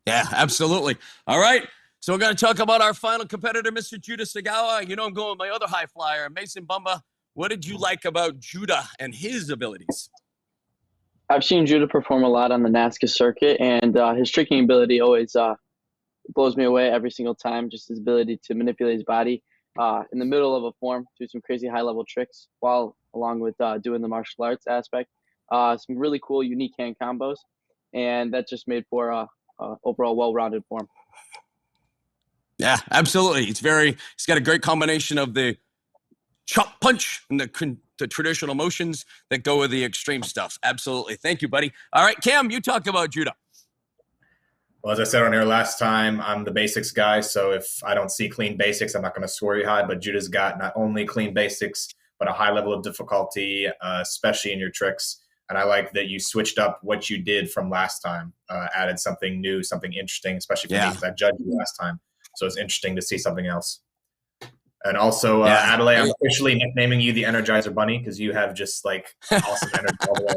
Yeah, absolutely. All right. So we're going to talk about our final competitor, Mr. Judah Segawa. I'm going with my other high flyer, Mason Bumba. What did you like about Judah and his abilities? I've seen Judah perform a lot on the NASCA circuit, and his tricking ability always blows me away every single time. Just his ability to manipulate his body in the middle of a form, do some crazy high-level tricks, while along with doing the martial arts aspect. Some really cool, unique hand combos, and that just made for a overall well-rounded form. Yeah, absolutely. He's got a great combination of the chop punch and the traditional motions that go with the extreme stuff. Absolutely. Thank you, buddy. All right, Cam, you talk about Judah. Well, as I said on here last time, I'm the basics guy. So if I don't see clean basics, I'm not going to score you high. But Judah's got not only clean basics, but a high level of difficulty, especially in your tricks. And I like that you switched up what you did from last time, added something new, something interesting, especially for me because I judged you last time. So it's interesting to see something else. And also, Adelaide, I'm officially nicknaming you the Energizer Bunny because you have just like awesome energy all the way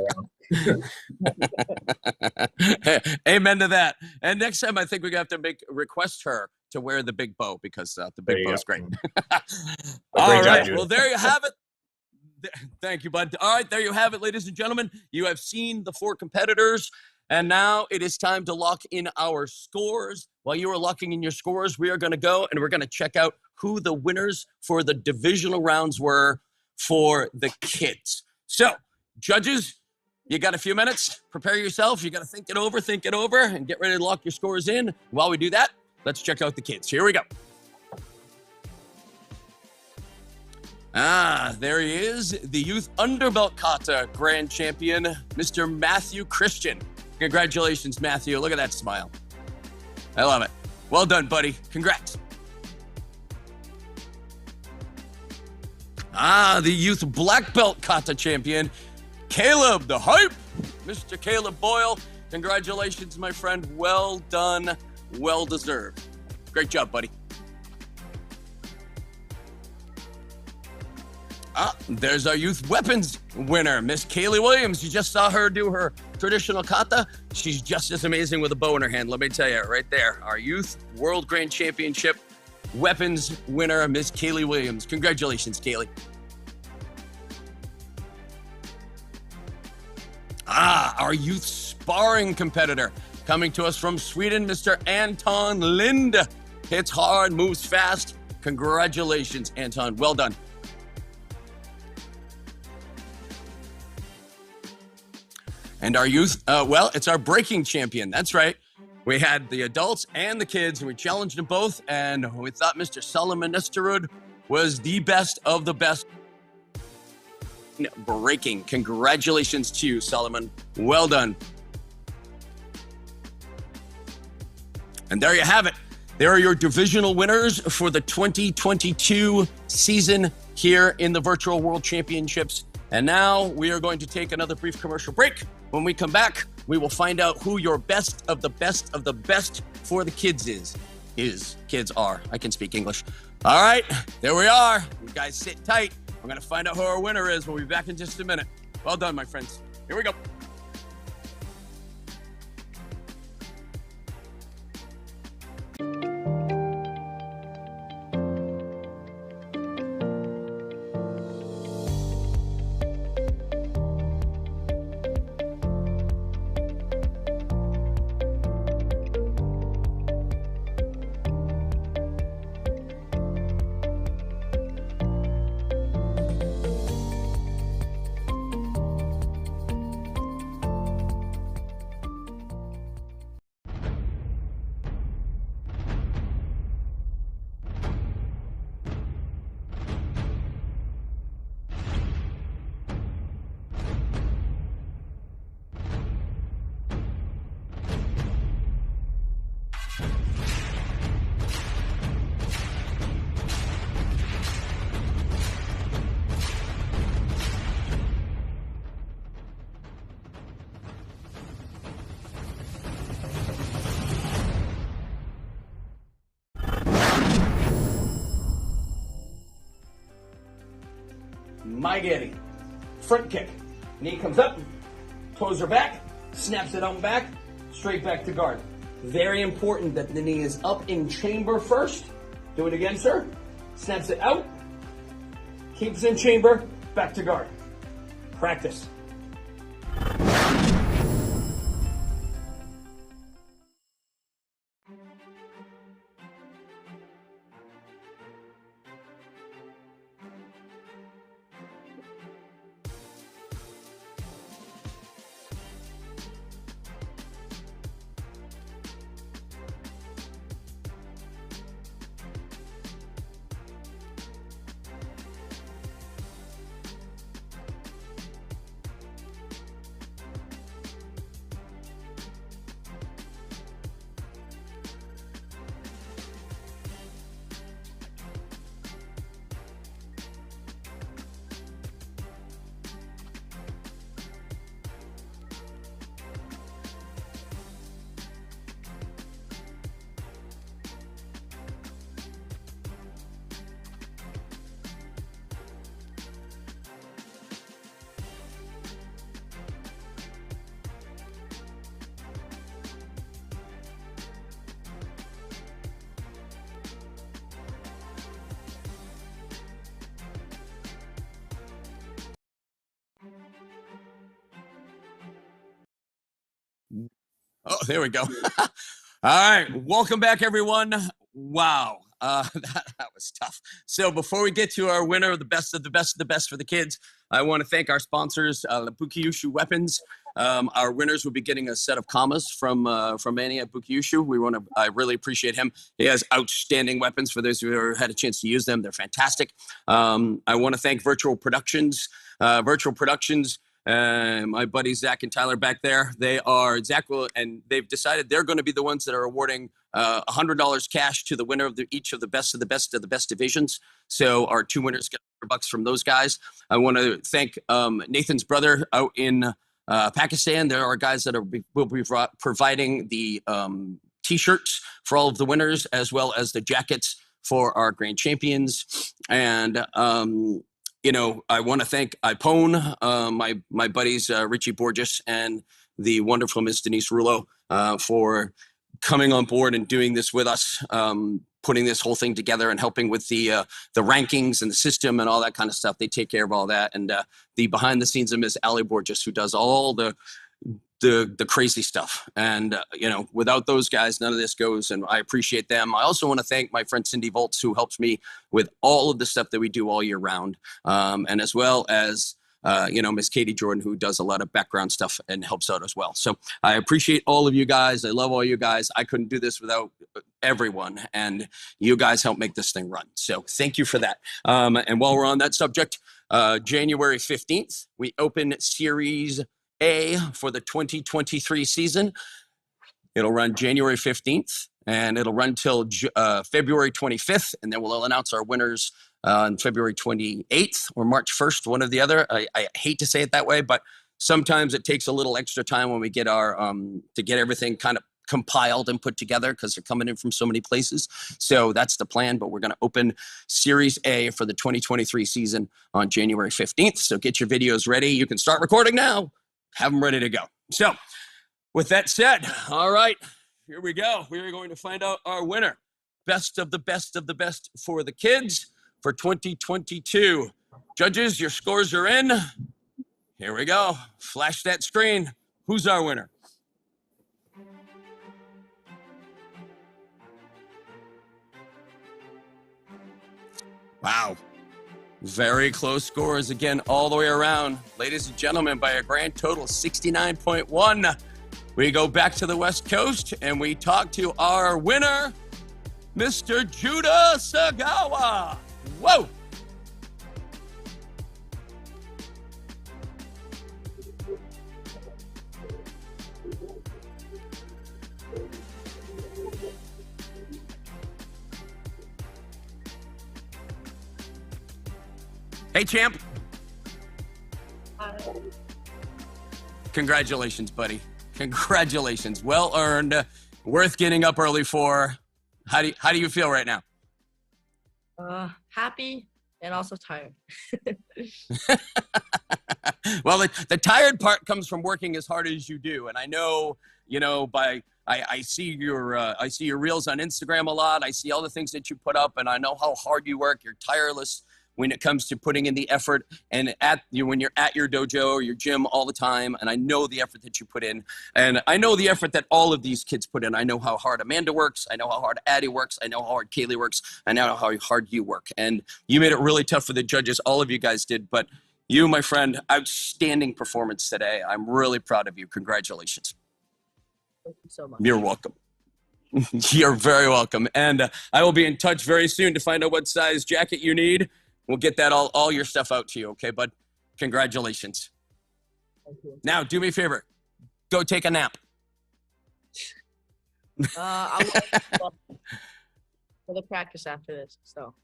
around. Amen to that. And next time, I think we're going to have to request her to wear the big bow because the big bow is great. All right. Well, there you have it. Thank you, bud. All right, there you have it, ladies and gentlemen. You have seen the 4 competitors, and now it is time to lock in our scores. While you are locking in your scores, we are going to go and we're going to check out who the winners for the divisional rounds were for the kids. So, judges, you got a few minutes. Prepare yourself. You got to think it over, and get ready to lock your scores in. While we do that, let's check out the kids. Here we go. There he is, the youth underbelt kata grand champion, Mr. Matthew Christian. Congratulations, Matthew. Look at that smile. I love it. Well done, buddy. Congrats. The youth black belt kata champion, Caleb the Hype, Mr. Caleb Boyle. Congratulations, my friend. Well done. Well deserved. Great job, buddy. There's our youth weapons winner, Miss Kaylee Williams. You just saw her do her traditional kata. She's just as amazing with a bow in her hand. Let me tell you, right there, our youth world grand championship weapons winner, Miss Kaylee Williams. Congratulations, Kaylee. Our youth sparring competitor coming to us from Sweden, Mr. Anton Lind. Hits hard, moves fast. Congratulations, Anton. Well done. And our youth, it's our breaking champion. That's right. We had the adults and the kids, and we challenged them both, and we thought Mr. Solomon Nesterud was the best of the best. Breaking. Congratulations to you, Solomon. Well done. And there you have it. There are your divisional winners for the 2022 season here in the Virtual World Championships. And now we are going to take another brief commercial break. When we come back, we will find out who your best of the best of the best for the kids kids are. I can speak English. All right, there we are. You guys sit tight. We're going to find out who our winner is. We'll be back in just a minute. Well done, my friends. Here we go. My Getty. Front kick. Knee comes up, toes are back, snaps it on back, straight back to guard. Very important that the knee is up in chamber first. Do it again, sir. Snaps it out, keeps in chamber, back to guard. Practice. Oh, there we go. All right. Welcome back, everyone. Wow. That was tough. So before we get to our winner of the best of the best of the best for the kids, I want to thank our sponsors, Bukyushu Weapons. Our winners will be getting a set of commas from Manny at Bukyushu. I really appreciate him. He has outstanding weapons. For those who have had a chance to use them, they're fantastic. I want to thank Virtual Productions. My buddies Zach and Tyler back there. And they've decided they're going to be the ones that are awarding $100 cash to the winner of each of the best of the best of the best divisions. So our two winners get $100 from those guys. I want to thank Nathan's brother out in Pakistan. There are guys that will be providing the T-shirts for all of the winners, as well as the jackets for our grand champions. And I want to thank Ipone, my buddies Richie Borges and the wonderful Miss Denise Rulo for coming on board and doing this with us, putting this whole thing together and helping with the rankings and the system and all that kind of stuff. They take care of all that. And the behind the scenes of Miss Allie Borges, who does all the crazy stuff. And, without those guys, none of this goes. And I appreciate them. I also want to thank my friend Cindy Volts, who helps me with all of the stuff that we do all year round. And as well as, Miss Katie Jordan, who does a lot of background stuff and helps out as well. So I appreciate all of you guys. I love all you guys. I couldn't do this without everyone. And you guys help make this thing run. So thank you for that. And while we're on that subject, January 15th, we open Series A for the 2023 season. It'll run January 15th and it'll run till February 25th. And then we'll announce our winners on February 28th or March 1st, one or the other. I hate to say it that way, but sometimes it takes a little extra time when we get our to get everything kind of compiled and put together because they're coming in from so many places. So that's the plan, but we're going to open Series A for the 2023 season on January 15th. So get your videos ready. You can start recording now. Have them ready to go. So with that said, all right, here we go. We're going to find out our winner. Best of the best of the best for the kids for 2022. Judges, your scores are in. Here we go. Flash that screen. Who's our winner? Wow. Very close scores again all the way around. Ladies and gentlemen, by a grand total 69.1. We go back to the West Coast and we talk to our winner, Mr. Judah Sagawa. Whoa. Hey, champ. Congratulations, buddy. Congratulations. Well earned. Worth getting up early for. How do you feel right now? Happy and also tired. Well, the tired part comes from working as hard as you do. And I know, I see your reels on Instagram a lot. I see all the things that you put up and I know how hard you work. You're tireless when it comes to putting in the effort and when you're at your dojo or your gym all the time. And I know the effort that you put in. And I know the effort that all of these kids put in. I know how hard Amanda works. I know how hard Addie works. I know how hard Kaylee works. I know how hard you work. And you made it really tough for the judges. All of you guys did. But you, my friend, outstanding performance today. I'm really proud of you. Congratulations. Thank you so much. You're welcome. You're very welcome. And I will be in touch very soon to find out what size jacket you need. We'll get that all your stuff out to you, okay, bud? Congratulations. Thank you. Now, do me a favor. Go take a nap. I will for the practice after this, so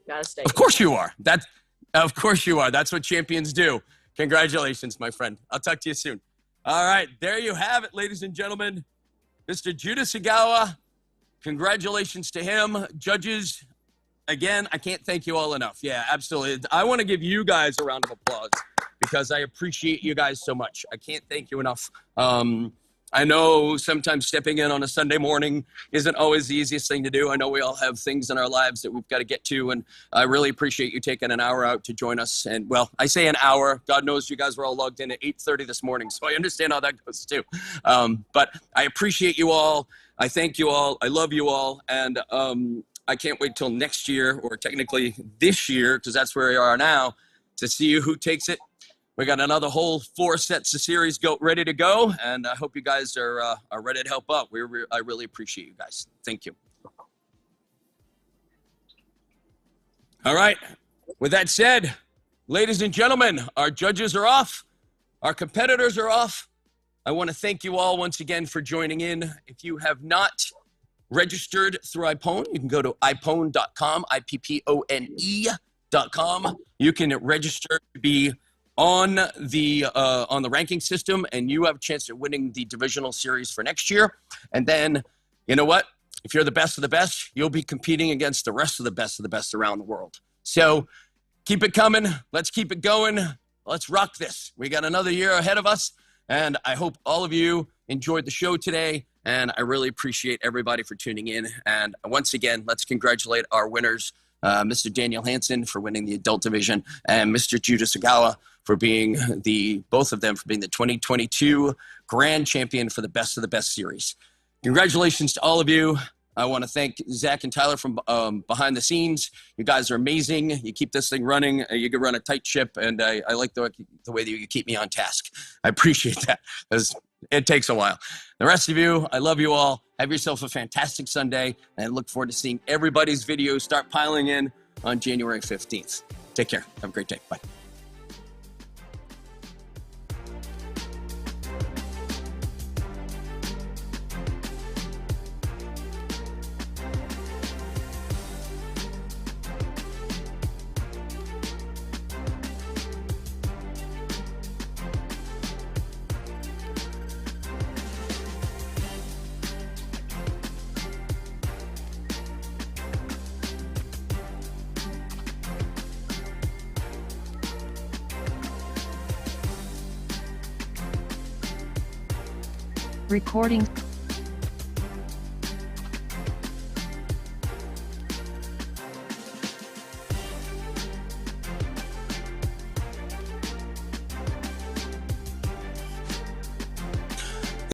gotta stay. Of course you are. Of course you are. That's what champions do. Congratulations, my friend. I'll talk to you soon. All right, there you have it, ladies and gentlemen. Mr. Judah Sagawa, congratulations to him. Judges, again, I can't thank you all enough. Yeah, absolutely. I want to give you guys a round of applause because I appreciate you guys so much. I can't thank you enough. I know sometimes stepping in on a Sunday morning isn't always the easiest thing to do. I know we all have things in our lives that we've got to get to, and I really appreciate you taking an hour out to join us. And, well, I say an hour. God knows you guys were all logged in at 8:30 this morning, so I understand how that goes too. But I appreciate you all. I thank you all. I love you all. And I can't wait till next year, or technically this year, because that's where we are now, to see who takes it. We got another whole 4 sets of series ready to go, and I hope you guys are ready to help out. I really appreciate you guys. Thank you. All right. With that said, ladies and gentlemen, our judges are off. Our competitors are off. I want to thank you all once again for joining in. If you have not registered through iPone, you can go to iPone.com, IPPONE.com. You can register to be on the ranking system, and you have a chance at winning the divisional series for next year. And then, you know what? If you're the best of the best, you'll be competing against the rest of the best around the world. So keep it coming. Let's keep it going. Let's rock this. We got another year ahead of us, and I hope all of you enjoyed the show today, and I really appreciate everybody for tuning in. And once again, let's congratulate our winners, Mr. Daniel Hansen for winning the adult division, and Mr. Judah Sagawa for being both of them for being the 2022 grand champion for the best of the best series. Congratulations to all of you. I want to thank Zach and Tyler from behind the scenes. You guys are amazing. You keep this thing running. You can run a tight ship, and I like the way that you keep me on task. I appreciate that, because it takes a while. The rest of you, I love you all. Have yourself a fantastic Sunday, and I look forward to seeing everybody's videos start piling in on January 15th. Take care. Have a great day. Bye. Recording